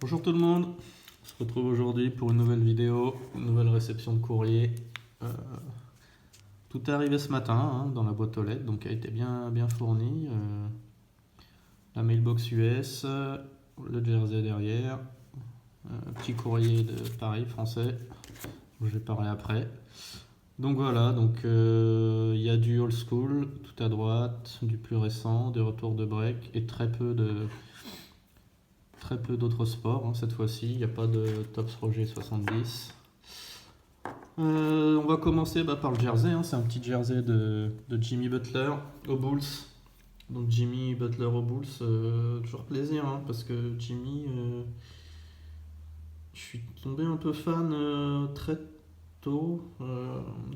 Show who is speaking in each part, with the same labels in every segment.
Speaker 1: Bonjour tout le monde, on se retrouve aujourd'hui pour une nouvelle vidéo, une nouvelle réception de courrier. Euh, Tout est arrivé ce matin dans la boîte aux lettres, donc elle a été bien fournie. La mailbox US, le jersey derrière, petit courrier de Paris français, je vais parler après. Donc voilà, il y a du old school tout à droite, du plus récent, des retours de break et très peu d'autres sports cette fois-ci. Il n'y a pas de Tops Roger 70. On va commencer par le jersey. C'est un petit jersey de Jimmy Butler aux Bulls. Donc Jimmy Butler aux Bulls, toujours plaisir parce que Jimmy, je suis tombé un peu fan très tôt.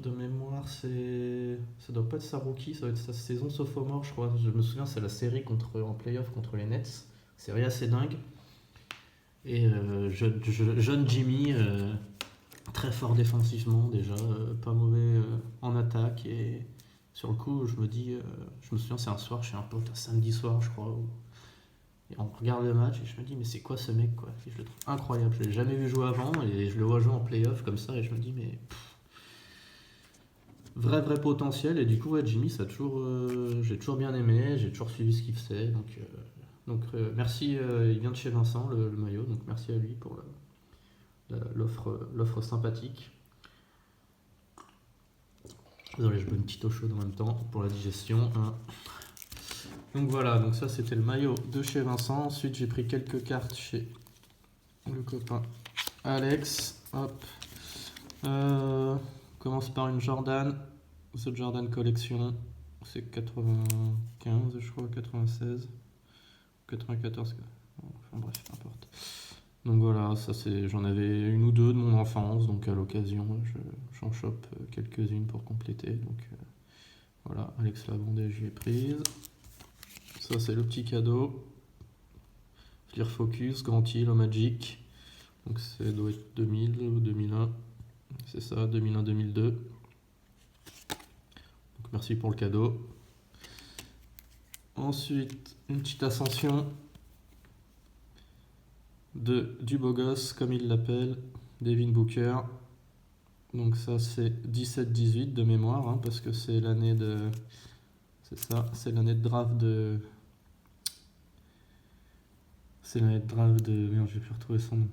Speaker 1: De mémoire, ça doit pas être sa rookie, ça doit être sa saison sophomore, je crois. Je me souviens, c'est la série en playoff contre les Nets. Série assez dingue. Et jeune Jimmy, très fort défensivement déjà, pas mauvais en attaque. Et sur le coup, je me souviens, c'est un soir chez un pote, un samedi soir, je crois. Et on regarde le match et je me dis, mais c'est quoi ce mec quoi. Et je le trouve incroyable. Je l'ai jamais vu jouer avant et je le vois jouer en playoff comme ça et je me dis, mais vrai potentiel. Et du coup, ouais, Jimmy, j'ai toujours bien aimé, j'ai toujours suivi ce qu'il faisait. Merci, il vient de chez Vincent, le maillot, donc merci à lui pour l'offre sympathique. Désolé, je bois une petite eau chaude en même temps pour la digestion. Donc voilà, donc ça c'était le maillot de chez Vincent. Ensuite j'ai pris quelques cartes chez le copain Alex. Hop. On commence par une Jordan. The Jordan Collection. C'est 95 je crois, 96. 94. Enfin bref, peu importe. Donc voilà, j'en avais une ou deux de mon enfance, donc à l'occasion j'en chope quelques-unes pour compléter. Donc voilà, Alex l'a vendée, j'y ai prise. Ça c'est le petit cadeau. Clear Focus, Grand Hill, Magic. Donc ça doit être 2000 ou 2001. C'est ça, 2001-2002. Donc merci pour le cadeau. Ensuite, une petite ascension du beau gosse, comme il l'appelle, Devin Booker. Donc ça c'est 17-18 de mémoire, parce que c'est l'année de... C'est ça, c'est l'année de draft de... C'est l'année de draft de... Merde, j'ai pu retrouver son nom.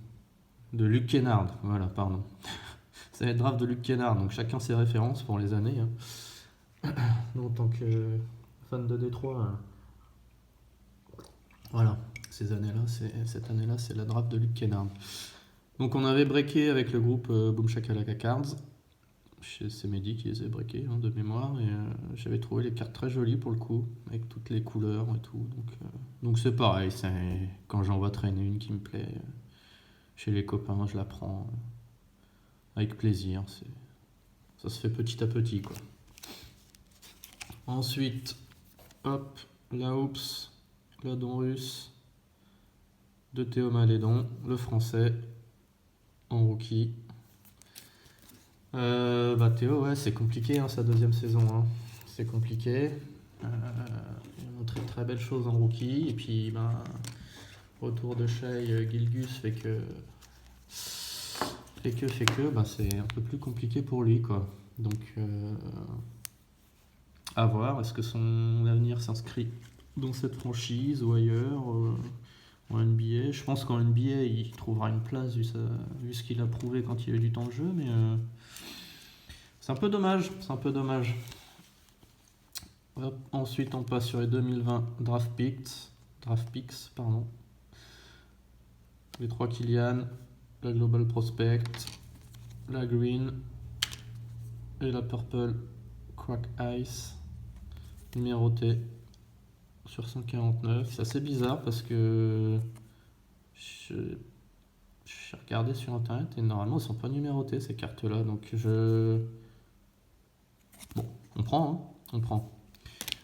Speaker 1: De Luke Kennard, voilà, pardon. C'est l'année de draft de Luke Kennard, donc chacun ses références pour les années. Nous, en tant que fan de Détroit, voilà, cette année-là, c'est la draft de Luke Kennard. Donc on avait breaké avec le groupe Boom Shakalaka Cards. C'est Mehdi qui les a breakés de mémoire et j'avais trouvé les cartes très jolies pour le coup, avec toutes les couleurs et tout. Donc c'est pareil, quand j'en vois traîner une qui me plaît chez les copains, je la prends avec plaisir. Ça se fait petit à petit quoi. Ensuite, hop, la Oops, la Don Russe de Théo Malédon, le français en rookie. Théo, ouais, c'est compliqué sa deuxième saison. C'est compliqué. Il a montré de très belles choses en rookie. Et puis, retour de Shai Gilgeous fait que c'est un peu plus compliqué pour lui, quoi. Donc, à voir. Est-ce que son avenir s'inscrit dans cette franchise ou ailleurs en NBA? Je pense qu'en NBA, il trouvera une place vu ce qu'il a prouvé quand il a eu du temps de jeu, mais c'est un peu dommage. Hop, ensuite, on passe sur les 2020 draft picks, pardon. Les 3 Kylian, la Global Prospect, la Green et la Purple Crack Ice, numérotée sur 149. C'est assez bizarre parce que j'ai regardé sur internet et normalement, elles sont pas numérotées ces cartes-là. Donc Bon, on prend.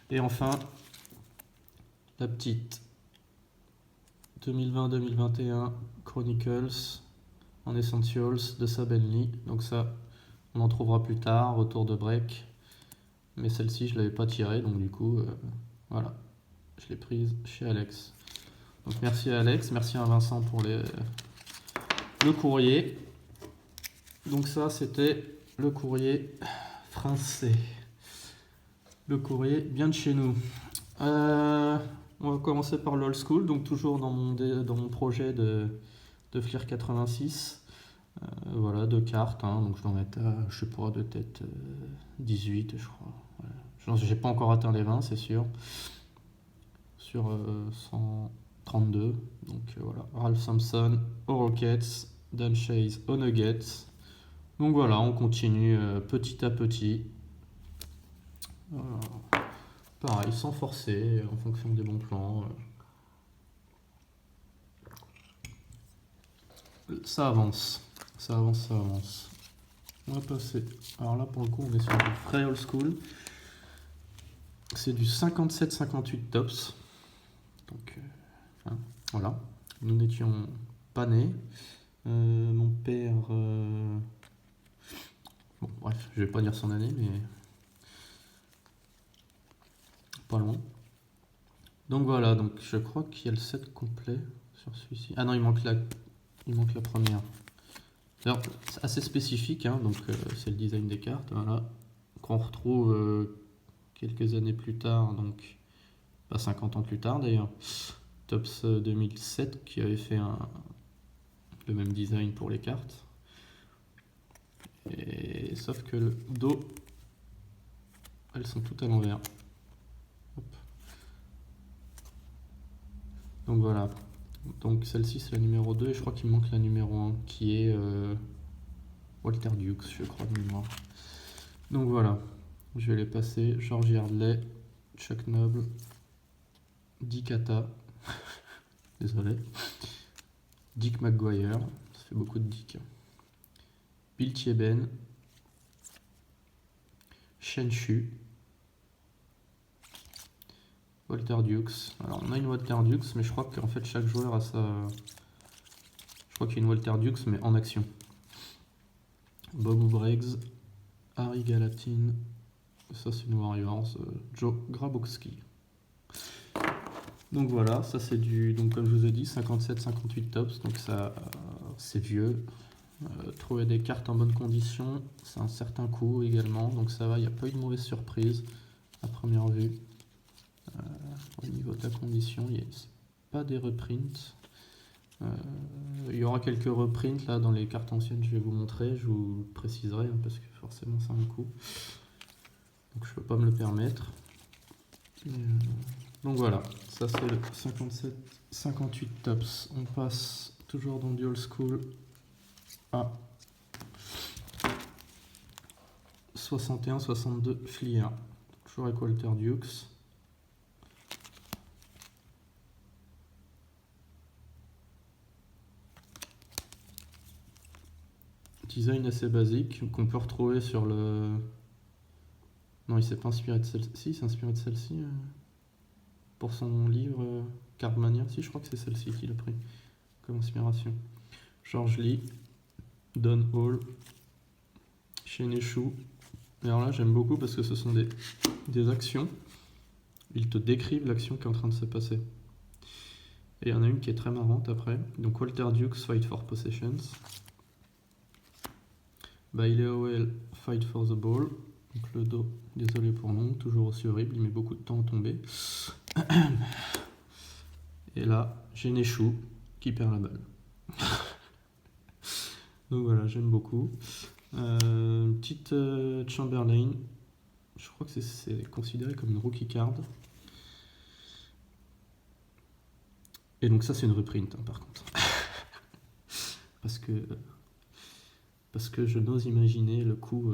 Speaker 1: Et enfin, la petite 2020-2021 Chronicles en Essentials de Saben Lee. Donc ça, on en trouvera plus tard, retour de break. Mais celle-ci, je ne l'avais pas tirée, donc du coup, voilà, je l'ai prise chez Alex. Donc merci à Alex, merci à Vincent pour le courrier. Donc ça, c'était le courrier français. Le courrier bien de chez nous. On va commencer par l'old school, donc toujours dans mon projet de Fleer 86. Voilà, 2 cartes, hein, donc je dois mettre à, je sais pas, de tête 18, je crois. Voilà. J'ai pas encore atteint les 20, c'est sûr. Sur 132. Donc voilà, Ralph Sampson aux Rockets, Dan Chase aux Nuggets. Donc voilà, on continue petit à petit. Pareil, sans forcer, en fonction des bons plans. Ça avance, ça avance, ça avance. On va passer. Alors là, pour le coup, on est sur du très old school. C'est du 57-58 tops. Donc, voilà. Nous n'étions pas nés. Mon père. Bon, bref, je vais pas dire son année, mais. Pas loin. Donc voilà, donc je crois qu'il y a le set complet sur celui-ci. Ah non, il manque la première. Alors, c'est assez spécifique, hein, donc c'est le design des cartes, voilà. Qu'on retrouve quelques années plus tard, donc pas 50 ans plus tard d'ailleurs. Tops 2007 qui avait fait le même design pour les cartes. Et, sauf que le dos, elles sont toutes à l'envers. Donc voilà. Donc celle-ci c'est la numéro 2 et je crois qu'il manque la numéro 1 qui est Walter Dukes, je crois de mémoire. Donc voilà. Je vais les passer. George Yardley, Chuck Noble, Dick Atta, désolé, Dick McGuire, ça fait beaucoup de Dick. Bill Thieben, Shen Shu, Walter Dukes. Alors on a une Walter Dukes, mais je crois qu'en fait chaque joueur a sa. Je crois qu'il y a une Walter Dukes, mais en action. Bob Briggs, Harry Gallatin, ça c'est une Warriors, Joe Grabowski. Donc voilà, ça c'est du, donc comme je vous ai dit, 57-58 tops, donc ça c'est vieux. Trouver des cartes en bonne condition, c'est un certain coût également, donc ça va, il n'y a pas eu de mauvaise surprise à première vue. Au niveau de la condition, il n'y a pas des reprints. Il y aura quelques reprints là dans les cartes anciennes, je vais vous montrer, je vous préciserai, hein, parce que forcément ça a un coût. Donc je peux pas me le permettre. Donc voilà, ça c'est le 57-58 tops. On passe toujours dans du old school à 61-62 Fleer. Toujours avec Walter Dukes. Design assez basique qu'on peut retrouver sur le. Non, il s'est pas inspiré de celle-ci, il s'est inspiré de celle-ci pour son livre Cardmania. Si, je crois que c'est celle-ci qu'il a pris comme inspiration. George Lee, Don Hall, Shane Shu. Alors là, j'aime beaucoup parce que ce sont des actions. Ils te décrivent l'action qui est en train de se passer. Et il y en a une qui est très marrante après. Donc Walter Dukes, Fight for Possessions. Bailey Howell, Fight for the Ball. Donc le dos, désolé pour le nom, toujours aussi horrible, il met beaucoup de temps à tomber. Et là, j'ai Neshu qui perd la balle. Donc voilà, j'aime beaucoup. Petite Chamberlain, je crois que c'est considéré comme une rookie card. Et donc ça c'est une reprint hein, par contre. parce que je n'ose imaginer le coût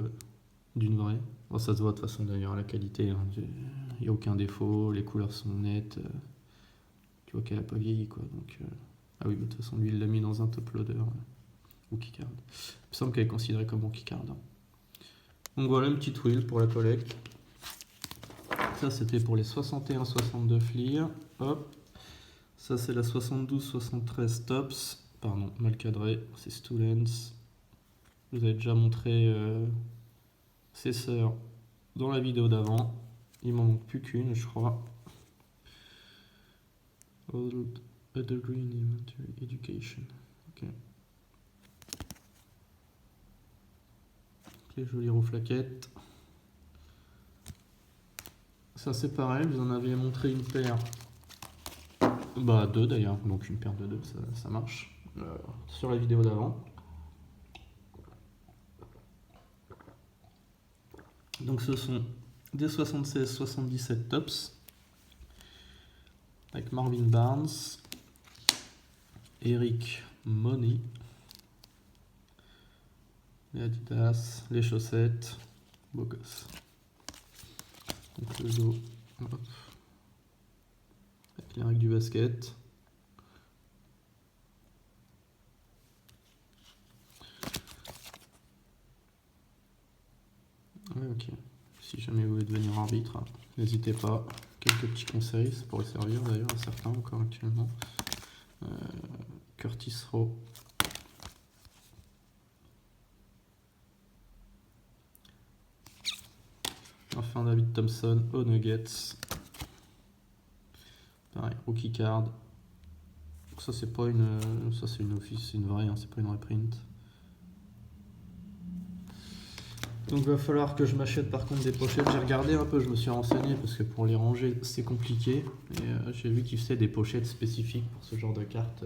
Speaker 1: d'une vraie. Bon, ça se voit de toute façon d'ailleurs à la qualité, hein. Il n'y a aucun défaut, les couleurs sont nettes. Tu vois qu'elle n'a pas vieilli quoi. Donc, ah oui, de toute façon lui il l'a mis dans un top loader. Rookie card. Il me semble qu'elle est considérée comme rookie card. Hein. Donc voilà une petite wheel pour la collecte. Ça c'était pour les 61-62 Fleer. Hop. Ça c'est la 72-73 tops. Pardon, mal cadré. C'est Students. Je vous avais déjà montré ces sœurs dans la vidéo d'avant. Il m'en manque plus qu'une, je crois. Old A degree in elementary education. Ok. Ok, joli roue-flaquette. Ça c'est pareil, vous en aviez montré une paire. Bah deux d'ailleurs, donc une paire de deux, ça marche. Sur la vidéo d'avant. Donc ce sont des 76-77 tops avec Marvin Barnes, Eric Money, les Adidas, les chaussettes, beau gosse. Donc le dos, hop, avec les règles du basket. Ouais, ok. Si jamais vous voulez devenir arbitre, n'hésitez pas. Quelques petits conseils, ça pourrait servir d'ailleurs à certains encore actuellement. Curtis Rowe. Enfin David Thompson aux Nuggets. Pareil, rookie card. Donc ça c'est pas une. Ça c'est une office, c'est une vraie, hein, c'est pas une reprint. Donc il va falloir que je m'achète par contre des pochettes. J'ai regardé un peu, je me suis renseigné parce que pour les ranger c'est compliqué. Et j'ai vu qu'ils faisaient des pochettes spécifiques pour ce genre de cartes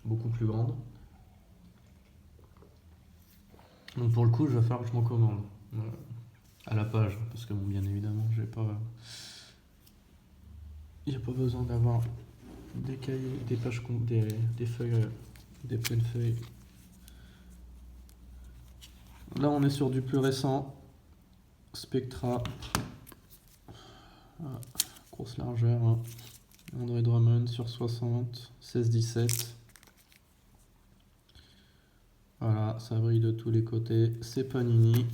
Speaker 1: beaucoup plus grandes. Donc pour le coup, il va falloir que je m'en commande à la page parce que bon, bien évidemment, j'ai pas. Il n'y a pas besoin d'avoir des cahiers, des pages, des feuilles, des pleines feuilles. Là, on est sur du plus récent. Spectra. Ah, grosse largeur. Hein. André Drummond sur 60. 16-17. Voilà, ça brille de tous les côtés. C'est Panini.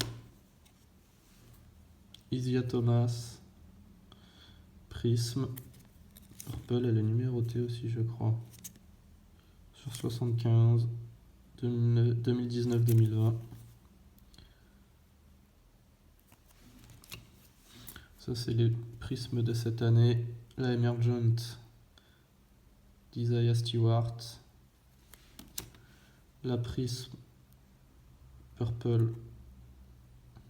Speaker 1: Isia Thomas. Prism. Purple, elle est numérotée aussi, je crois. Sur 75. 2019-2020. Ça, c'est les prismes de cette année. La Emergent d'Isaiah Stewart. La prisme Purple,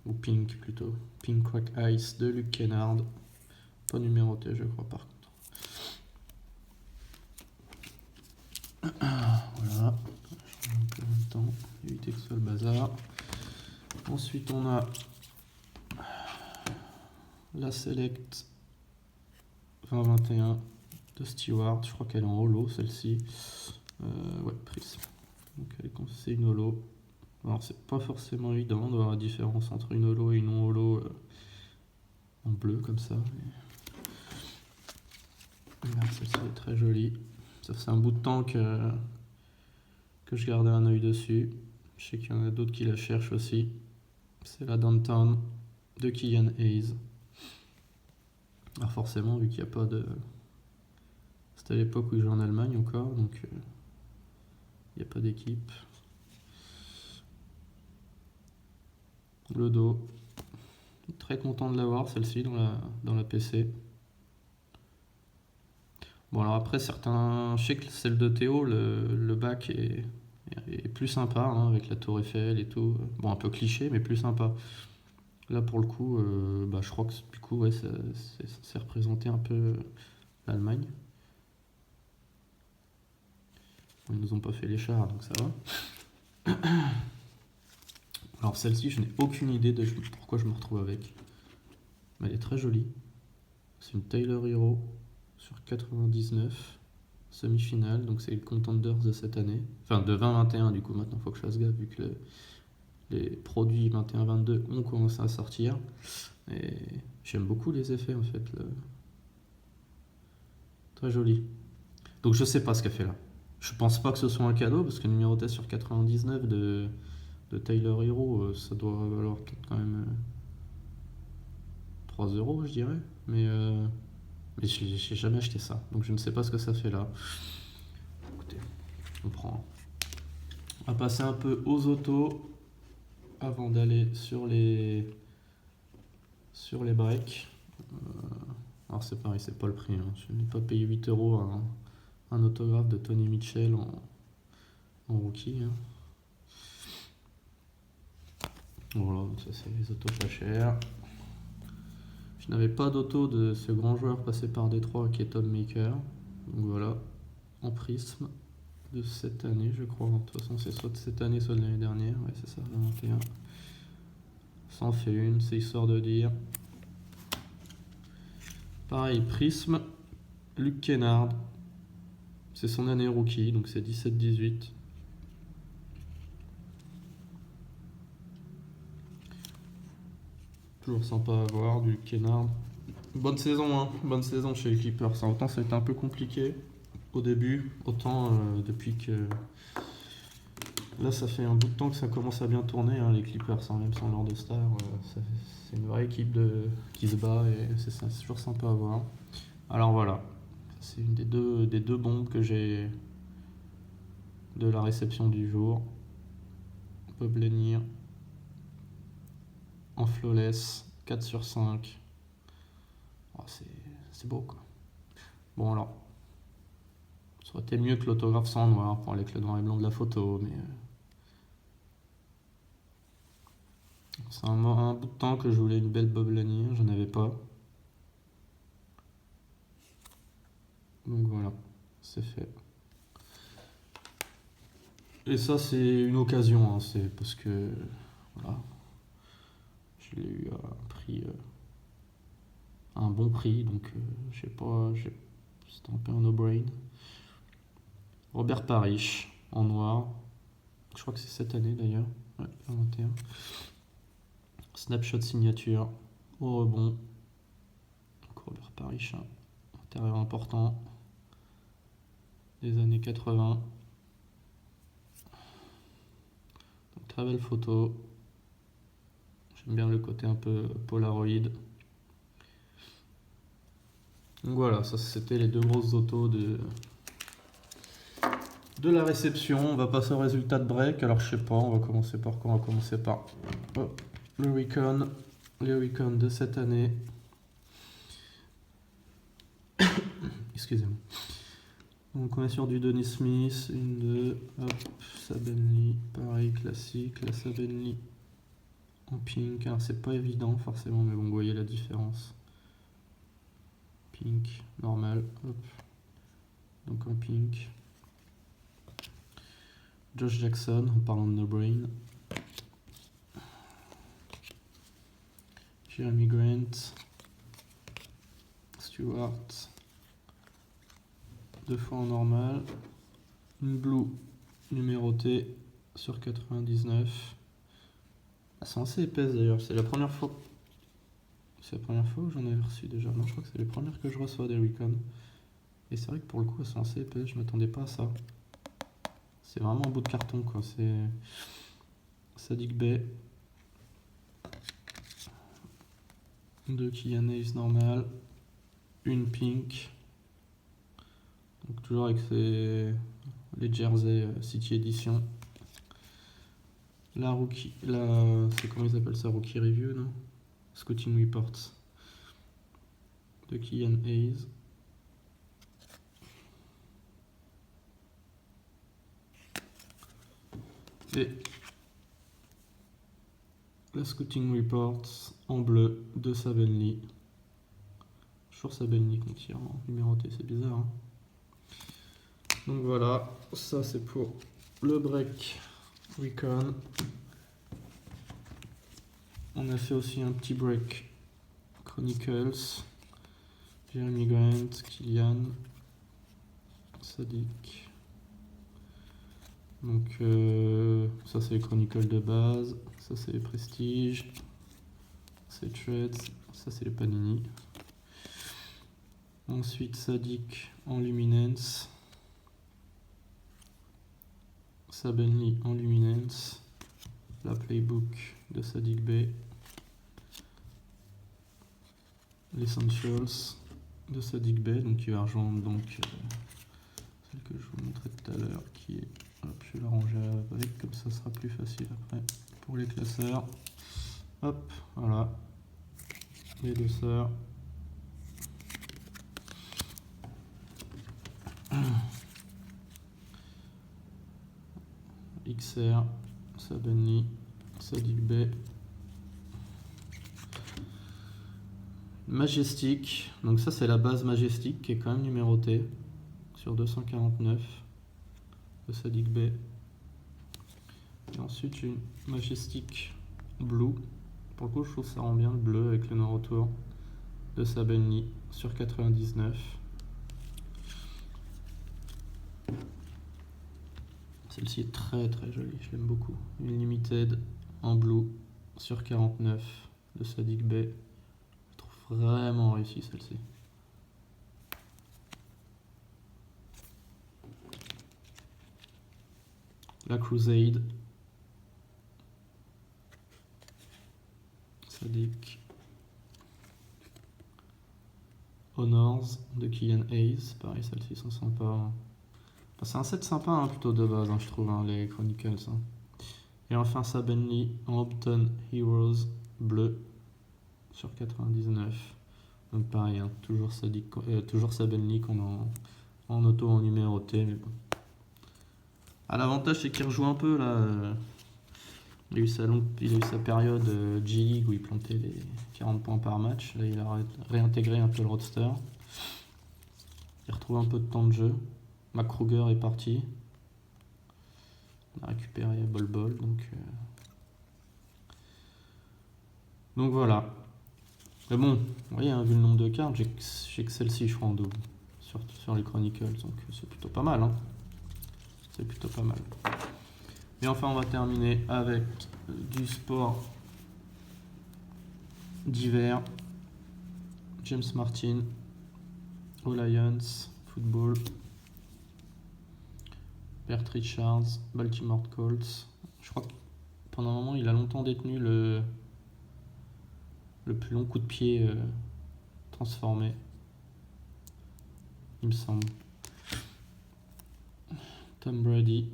Speaker 1: ou Pink plutôt. Pink Crack Ice de Luke Kennard. Pas numéroté, je crois, par contre. Voilà. Je un peu en même temps, éviter que ce soit le bazar. Ensuite, on a la Select 2021 de Stewart. Je crois qu'elle est en holo, celle-ci. Ouais, prisme. Donc, c'est une holo. Alors, c'est pas forcément évident de voir la différence entre une holo et une non holo en bleu, comme ça. Celle-ci est très jolie. Ça fait un bout de temps que je gardais un œil dessus. Je sais qu'il y en a d'autres qui la cherchent aussi. C'est la Downtown de Killian Hayes. Alors forcément, vu qu'il n'y a pas de... C'était à l'époque où il jouait en Allemagne encore, donc il n'y a pas d'équipe. Le dos. Très content de l'avoir, celle-ci, dans la PC. Bon, alors après, certains... Je sais que celle de Théo, le bac est plus sympa, hein, avec la tour Eiffel et tout. Bon, un peu cliché, mais plus sympa. Là, pour le coup, je crois que du coup, ouais, c'est représenté un peu l'Allemagne. Bon, ils nous ont pas fait les chars, donc ça va. Alors celle-ci, je n'ai aucune idée de pourquoi je me retrouve avec. Mais elle est très jolie. C'est une Taylor Hero sur 99, semi-finale, donc c'est le Contenders de cette année. Enfin, de 2021 du coup, maintenant il faut que je fasse gaffe vu que les produits 21-22 ont commencé à sortir. Et j'aime beaucoup les effets en fait. Très joli. Donc je sais pas ce qu'elle fait là. Je pense pas que ce soit un cadeau parce que numéroté sur 99 de Taylor Hero, ça doit valoir quand même 3 euros, je dirais. Mais j'ai jamais acheté ça. Donc je ne sais pas ce que ça fait là. Écoutez, on prend. On va passer un peu aux autos avant d'aller sur les breaks. Alors c'est pareil, c'est pas le prix. Hein. Je n'ai pas payé 8 euros un autographe de Tony Mitchell en rookie. Hein. Voilà, donc ça c'est les autos pas chers. Je n'avais pas d'auto de ce grand joueur passé par Détroit qui est Tom Maker. Donc voilà, en prisme de cette année, je crois. De toute façon, c'est soit de cette année, soit de l'année dernière. Ouais, c'est ça, 21. Ça en fait une, c'est histoire de dire. Pareil, prisme, Luke Kennard. C'est son année rookie, donc c'est 17-18. Toujours sympa à voir, du Kennard. Bonne saison, hein. Bonne saison chez les Clippers. Autant ça a été un peu compliqué au début, autant depuis que... Là, ça fait un bout de temps que ça commence à bien tourner, hein, les Clippers, hein, même sans leur de star. C'est une vraie équipe qui se bat et c'est toujours sympa à voir. Alors voilà, c'est une des deux bombes que j'ai de la réception du jour. Bob Lanier en flawless, 4 sur 5. Oh, c'est beau quoi. Bon alors, ça aurait été mieux que l'autographe sans noir pour avec le noir et blanc de la photo, mais c'est un bout de temps que je voulais une belle Bob Lanier, j'en avais pas. Donc voilà, c'est fait. Et ça c'est une occasion, hein, c'est parce que voilà, je l'ai eu à un prix, à un bon prix, donc je sais pas, c'était un peu un no-brain. Robert Parrish en noir, je crois que c'est cette année d'ailleurs, ouais, 21. Snapshot signature au rebond. Donc Robert Parrish, hein, intérieur important des années 80. Donc, très belle photo. J'aime bien le côté un peu Polaroid. Donc voilà, ça c'était les deux grosses autos de la réception. On va passer au résultat de break. Alors je sais pas, on va commencer par quoi? On va commencer par le Recon. Les Recon de cette année. Excusez-moi. Donc on est sur du Denis Smith, une de Sabenly, pareil classique, la Sabenly en pink. Alors c'est pas évident forcément, mais bon, vous voyez la différence. Pink, normal, hop. Donc en pink. Josh Jackson, en parlant de No Brain. Jeremy Grant. Stewart. 2 fois en normal. Une blue numérotée sur 99. Ah, c'est assez épaisse d'ailleurs, c'est la première fois. C'est la première fois où j'en avais reçu déjà. Non, je crois que c'est les premières que je reçois des Recon. Et c'est vrai que pour le coup, elles sont assez épaisses, je m'attendais pas à ça. C'est vraiment un bout de carton quoi, c'est Saddiq Bey. Deux Killian Hayes normal. Une pink. Donc toujours avec les jerseys City Edition. La rookie, c'est comment ils appellent ça, rookie review, non? Scouting Reports de Killian Hayes. Et la Scouting Reports en bleu de Sabenly. Toujours Sabenly qu'on tire en numéroté, c'est bizarre. Hein, donc voilà, ça c'est pour le break Recon. On a fait aussi un petit break Chronicles. Jeremy Grant, Killian, Saddiq. Donc ça c'est les Chronicles de base, ça c'est les Prestige, c'est Threads, ça c'est les Panini. Ensuite Saddiq en Luminance, Sabenly en Luminance, la Playbook de Saddiq Bey, l'Essentials de Saddiq Bey, donc qui va rejoindre donc celle que je vous montrais tout à l'heure, qui est, hop, je vais la ranger avec, comme ça sera plus facile après pour les classeurs. Hop, voilà, les deux sœurs. XR, Sabenli, Sadiq Bey, Majestic. Donc ça c'est la base Majestic qui est quand même numérotée sur 249 de Sadiq Bey. Et ensuite j'ai une Majestic Blue. Pour le coup je trouve que ça rend bien le bleu avec le noir autour de Sabenli sur 99. Celle-ci est très très jolie, je l'aime beaucoup. Une limited en blue sur 49 de Sadiq Bey. Je trouve vraiment réussi celle-ci. La Crusade. Sadiq. Honors de Killian Hayes. Pareil, celles-ci sont sympas. C'est un set sympa hein, plutôt de base, hein, je trouve, hein, les Chronicles. Hein. Et enfin Sabenli en Upton Heroes bleu sur 99. Donc pareil, hein, toujours Sabenli qu'on a en auto en numéroté. Mais bon. L'avantage c'est qu'il rejoue un peu là. Il a eu sa période G-League où il plantait les 40 points par match. Là il a réintégré un peu le roadster. Il retrouve un peu de temps de jeu. Kruger est parti. On a récupéré Bol, donc voilà. Mais bon, vous voyez, hein, vu le nombre de cartes, j'ai que celle-ci, je crois, en double sur les Chronicles, donc c'est plutôt pas mal. Hein. C'est plutôt pas mal. Et enfin, on va terminer avec du sport d'hiver. James Martin, All Lions, football. Bert Richards, Baltimore Colts. Je crois que pendant un moment, il a longtemps détenu le plus long coup de pied transformé. Il me semble. Tom Brady.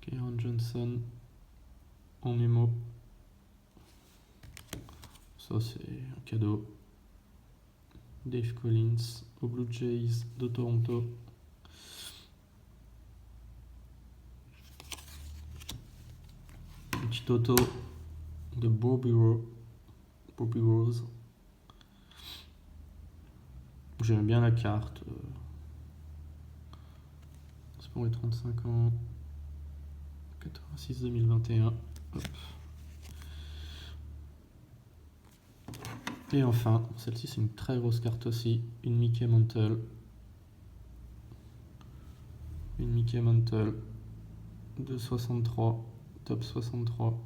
Speaker 1: Kieran Johnson en mémo. Ça, c'est un cadeau. Dave Collins aux Blue Jays de Toronto. Petit auto de Bobby Rose. J'aime bien la carte. C'est pour les 35 ans. 86 2021. Hop. Et enfin, celle-ci c'est une très grosse carte aussi, une Mickey Mantle. Une Mickey Mantle de 63, top 63.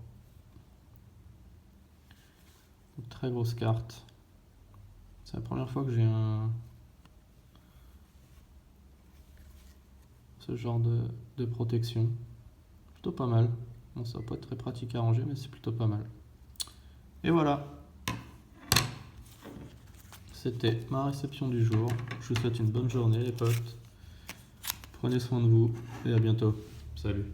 Speaker 1: Une très grosse carte. C'est la première fois que j'ai ce genre de protection. Plutôt pas mal. Bon, ça va pas être très pratique à ranger, mais c'est plutôt pas mal. Et voilà. C'était ma réception du jour. Je vous souhaite une bonne journée les potes. Prenez soin de vous et à bientôt. Salut.